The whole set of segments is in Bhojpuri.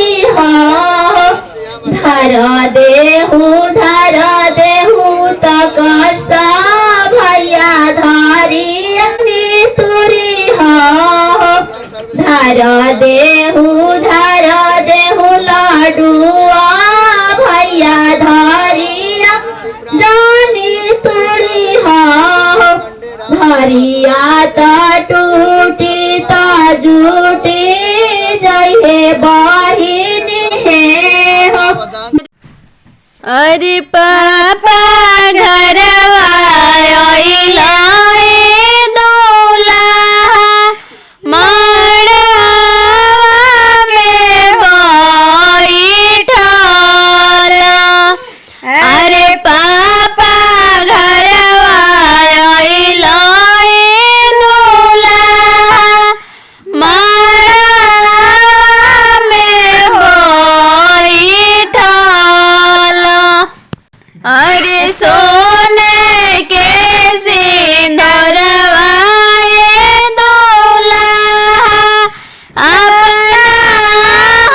तुरी हो धर देहु तकर सा भैया धरी तुरी हो धर देहु लाडुआ भैया धरिया जानी तुरी हो धरिया त टूटी त जूटी जहे बहिनी हे हो। अरे पापा घरवा आइला दूल्हा मड़वा में बैठला। अरे पापा घरवा आइला दूल्हा मड़वा में बैठला। अरे सोने के सिंदूरवा दूल्हा अपना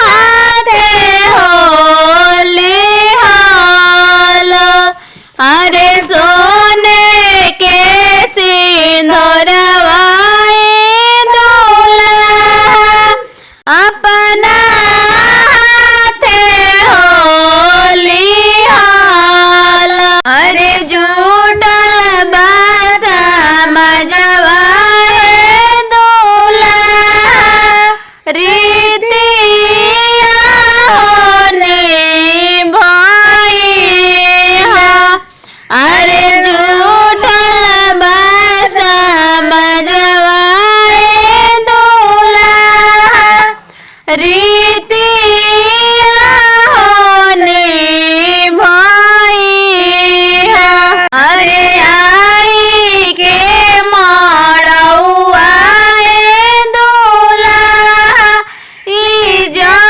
हाथे होले हालो। अरे सोने के सिंदूरवा दूल्हा अपना हाथे होली हालो। अरे जुटल बासा मजवा दूल्हा रीतिया होने भइहा। अरे जुटल बासा मजवा दूल्हा रीतिया होने भइहा। अरे आई के मड़ौआ दूल्हा इज्जत